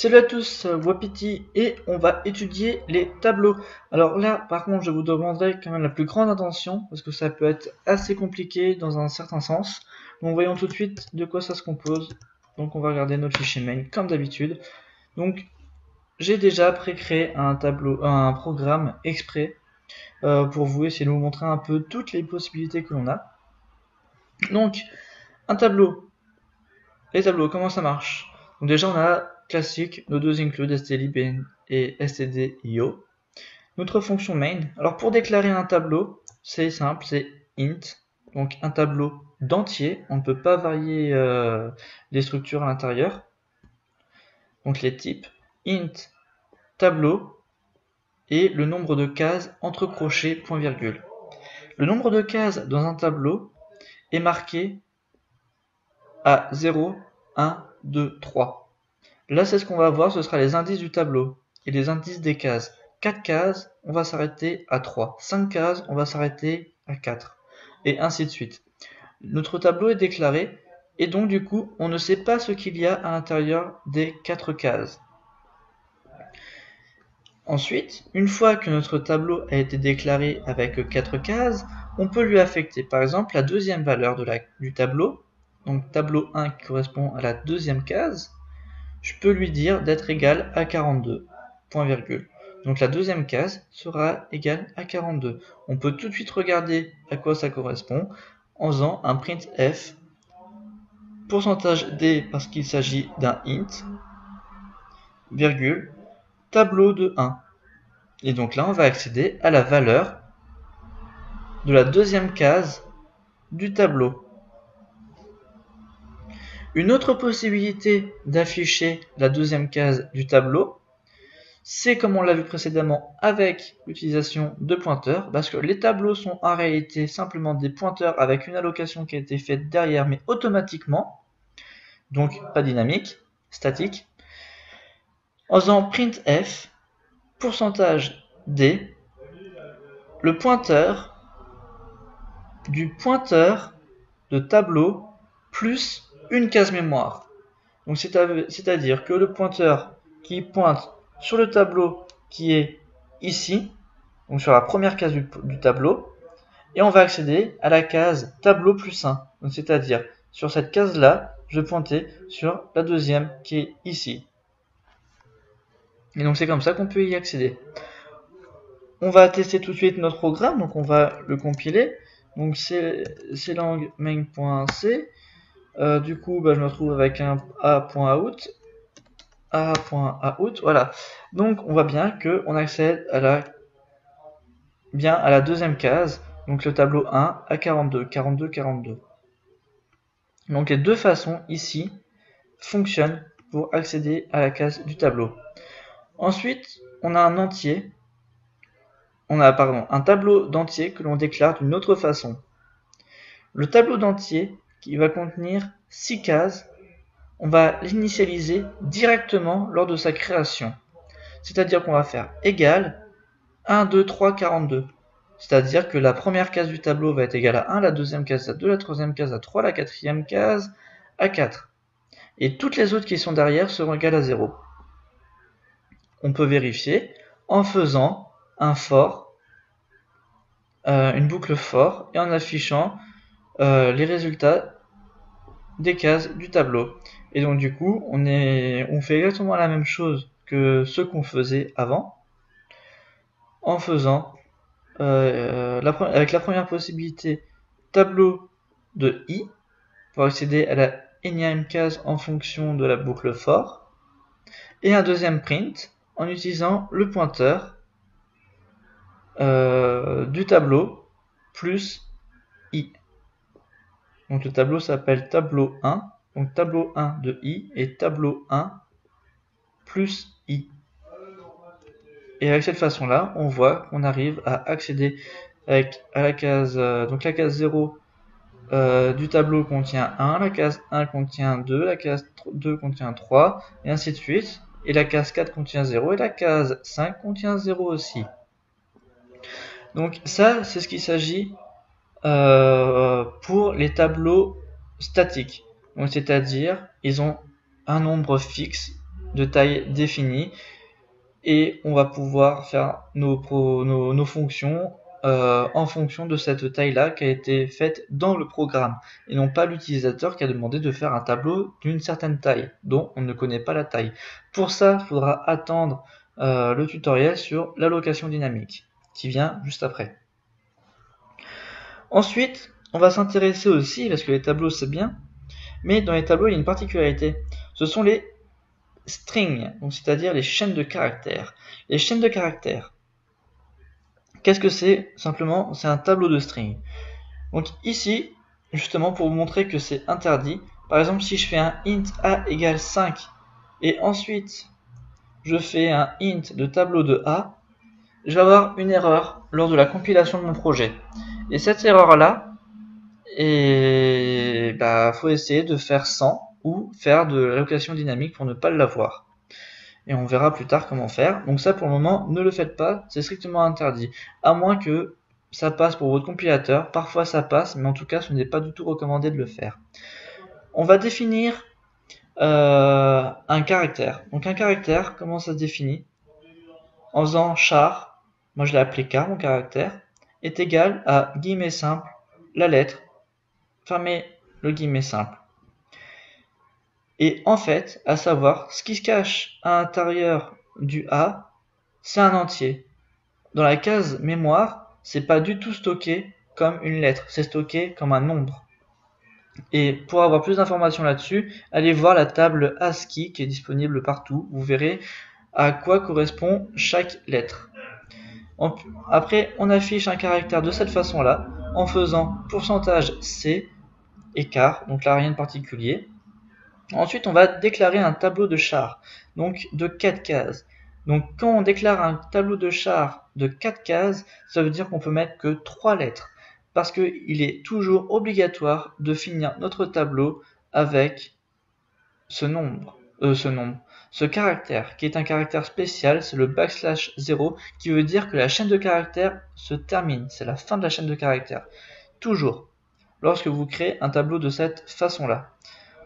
Salut à tous, Wapiti, et on va étudier les tableaux. Alors là, par contre, je vous demanderai quand même la plus grande attention, parce que ça peut être assez compliqué dans un certain sens. Donc voyons tout de suite de quoi ça se compose. Donc on va regarder notre fichier main, comme d'habitude. Donc j'ai déjà pré-créé un tableau, un programme exprès, pour vous essayer de vous montrer un peu toutes les possibilités que l'on a. Donc, un tableau. Les tableaux, comment ça marche? Donc déjà on a classique, nos deux include stdlib et stdio. Notre fonction main. Alors pour déclarer un tableau, c'est simple, c'est int, donc un tableau d'entier. On ne peut pas varier les structures à l'intérieur. Donc les types int tableau et le nombre de cases entre crochets point virgule. Le nombre de cases dans un tableau est marqué à 0, 1, 2, 3. Là, c'est ce qu'on va voir, ce sera les indices du tableau et les indices des cases. 4 cases, on va s'arrêter à 3. 5 cases, on va s'arrêter à 4. Et ainsi de suite. Notre tableau est déclaré et donc du coup, on ne sait pas ce qu'il y a à l'intérieur des 4 cases. Ensuite, une fois que notre tableau a été déclaré avec 4 cases, on peut lui affecter par exemple la deuxième valeur du tableau. Donc tableau 1 qui correspond à la deuxième case. Je peux lui dire d'être égal à 42, point virgule. Donc la deuxième case sera égale à 42. On peut tout de suite regarder à quoi ça correspond en faisant un printf pourcentage %d parce qu'il s'agit d'un int, virgule, tableau de 1. Et donc là on va accéder à la valeur de la deuxième case du tableau. Une autre possibilité d'afficher la deuxième case du tableau, c'est comme on l'a vu précédemment avec l'utilisation de pointeurs, parce que les tableaux sont en réalité simplement des pointeurs avec une allocation qui a été faite derrière, mais automatiquement, donc pas dynamique, statique. En faisant printf, pourcentage %d, le pointeur du pointeur de tableau plus une case mémoire. Donc c'est-à-dire que le pointeur qui pointe sur le tableau qui est ici, donc sur la première case du tableau, et on va accéder à la case tableau plus 1. Donc c'est-à-dire sur cette case-là, je vais pointer sur la deuxième qui est ici. Et donc c'est comme ça qu'on peut y accéder. On va tester tout de suite notre programme, donc on va le compiler. Donc c'est lang main.c. Du coup, je me retrouve avec un a.out. A.out, voilà. Donc on voit bien qu'on accède à la deuxième case, donc le tableau 1 à 42, 42, 42. Donc les deux façons ici fonctionnent pour accéder à la case du tableau. Ensuite, on a un tableau d'entier que l'on déclare d'une autre façon. Le tableau d'entier qui va contenir 6 cases, on va l'initialiser directement lors de sa création. C'est-à-dire qu'on va faire égal 1, 2, 3, 42. C'est-à-dire que la première case du tableau va être égale à 1, la deuxième case à 2, la troisième case à 3, la quatrième case à 4. Et toutes les autres qui sont derrière seront égales à 0. On peut vérifier en faisant un for, une boucle for, et en affichant les résultats des cases du tableau. Et donc du coup, on fait exactement la même chose que ce qu'on faisait avant, en faisant avec la première possibilité tableau de i pour accéder à la énième case en fonction de la boucle for, et un deuxième print en utilisant le pointeur du tableau plus i. Donc le tableau s'appelle tableau 1, donc tableau 1 de i et tableau 1 plus i. Et avec cette façon-là, on voit qu'on arrive à accéder à la case, donc la case 0 du tableau contient 1, la case 1 contient 2, la case 2 contient 3, et ainsi de suite. Et la case 4 contient 0, et la case 5 contient 0 aussi. Donc ça, c'est ce qu'il s'agit pour les tableaux statiques. Donc c'est-à-dire, ils ont un nombre fixe de taille définie et on va pouvoir faire nos fonctions en fonction de cette taille-là qui a été faite dans le programme et non pas l'utilisateur qui a demandé de faire un tableau d'une certaine taille dont on ne connaît pas la taille. Pour ça, il faudra attendre le tutoriel sur l'allocation dynamique qui vient juste après. Ensuite, on va s'intéresser aussi, parce que les tableaux c'est bien, mais dans les tableaux il y a une particularité, ce sont les strings, donc c'est-à-dire les chaînes de caractères. Les chaînes de caractères, qu'est-ce que c'est? Simplement, c'est un tableau de strings. Donc ici, justement pour vous montrer que c'est interdit, par exemple si je fais un int a égale 5, et ensuite je fais un int de tableau de a, je vais avoir une erreur lors de la compilation de mon projet. Et cette erreur-là, faut essayer de faire sans ou faire de l'allocation dynamique pour ne pas l'avoir. Et on verra plus tard comment faire. Donc ça pour le moment, ne le faites pas, c'est strictement interdit. À moins que ça passe pour votre compilateur, parfois ça passe, mais en tout cas ce n'est pas du tout recommandé de le faire. On va définir un caractère. Donc un caractère, comment ça se définit? En faisant char, moi je l'ai appelé car, mon caractère, est égal à guillemets simple, la lettre, fermez le guillemet simple. Et en fait, à savoir, ce qui se cache à l'intérieur du A, c'est un entier. Dans la case mémoire, c'est pas du tout stocké comme une lettre, c'est stocké comme un nombre. Et pour avoir plus d'informations là-dessus, allez voir la table ASCII qui est disponible partout, vous verrez à quoi correspond chaque lettre. Après, on affiche un caractère de cette façon-là, en faisant %C, écart, donc là rien de particulier. Ensuite, on va déclarer un tableau de char, donc de 4 cases. Donc quand on déclare un tableau de char de 4 cases, ça veut dire qu'on peut mettre que 3 lettres, parce qu'il est toujours obligatoire de finir notre tableau avec ce caractère, qui est un caractère spécial, c'est le \0, qui veut dire que la chaîne de caractères se termine, c'est la fin de la chaîne de caractères, toujours, lorsque vous créez un tableau de cette façon-là.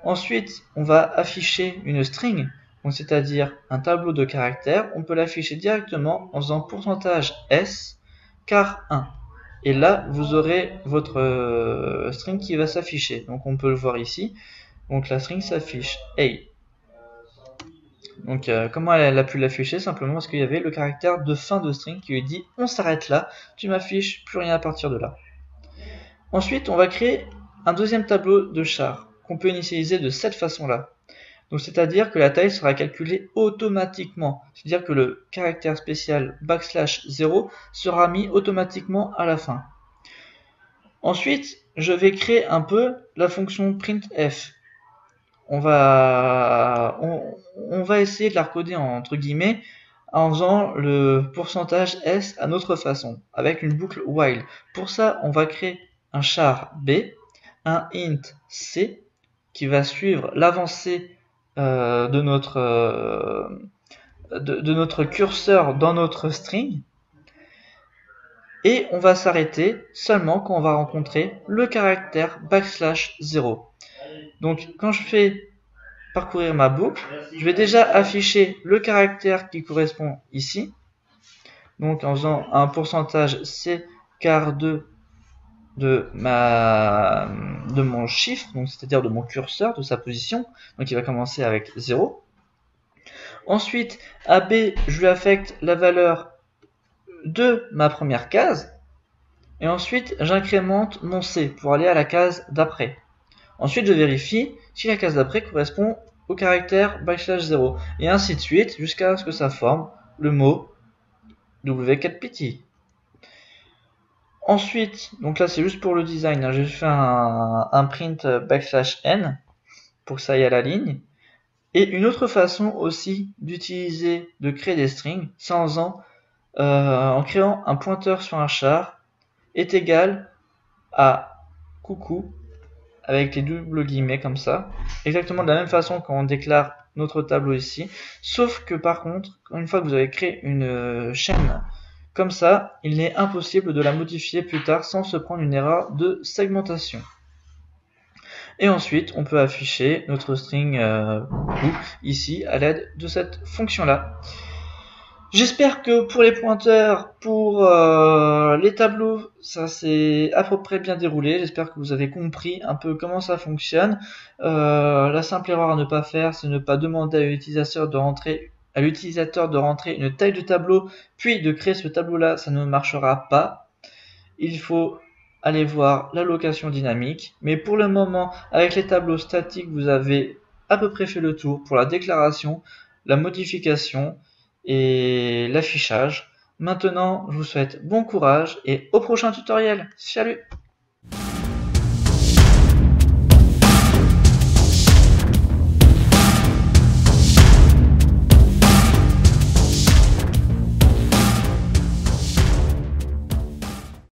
Ensuite, on va afficher une string, c'est-à-dire un tableau de caractères. On peut l'afficher directement en faisant %s car 1. Et là, vous aurez votre string qui va s'afficher. Donc on peut le voir ici. Donc la string s'affiche hey. Donc comment elle a pu l'afficher? Simplement parce qu'il y avait le caractère de fin de string qui lui dit on s'arrête là, tu m'affiches plus rien à partir de là. Ensuite, on va créer un deuxième tableau de char qu'on peut initialiser de cette façon-là. Donc c'est-à-dire que la taille sera calculée automatiquement. C'est-à-dire que le caractère spécial \0 sera mis automatiquement à la fin. Ensuite, je vais créer un peu la fonction printf. On va essayer de la recoder entre guillemets en faisant le %s à notre façon, avec une boucle while. Pour ça, on va créer un char b, un int c, qui va suivre l'avancée de notre curseur dans notre string, et on va s'arrêter seulement quand on va rencontrer le caractère \0. Donc quand je fais parcourir ma boucle, je vais déjà afficher le caractère qui correspond ici, donc en faisant un %c car 2 de mon chiffre, donc c'est-à-dire de mon curseur, de sa position, donc il va commencer avec 0. Ensuite, à B, je lui affecte la valeur de ma première case, et ensuite j'incrémente mon C pour aller à la case d'après. Ensuite, je vérifie si la case d'après correspond au caractère \0, et ainsi de suite, jusqu'à ce que ça forme le mot W4Pity. Ensuite, donc là c'est juste pour le design, j'ai fait un print \n pour que ça aille à la ligne. Et une autre façon aussi d'utiliser, de créer des strings, c'est en créant un pointeur sur un char est égal à coucou, avec les doubles guillemets comme ça, exactement de la même façon quand on déclare notre tableau ici, sauf que par contre, une fois que vous avez créé une chaîne comme ça, il est impossible de la modifier plus tard sans se prendre une erreur de segmentation. Et ensuite, on peut afficher notre string book ici à l'aide de cette fonction-là. J'espère que pour les pointeurs, pour les tableaux, ça s'est à peu près bien déroulé. J'espère que vous avez compris un peu comment ça fonctionne. La simple erreur à ne pas faire, c'est ne pas demander à l'utilisateur de rentrer une taille de tableau, puis de créer ce tableau-là, ça ne marchera pas. Il faut aller voir l'allocation dynamique. Mais pour le moment, avec les tableaux statiques, vous avez à peu près fait le tour pour la déclaration, la modification et l'affichage. Maintenant, je vous souhaite bon courage et au prochain tutoriel. Salut!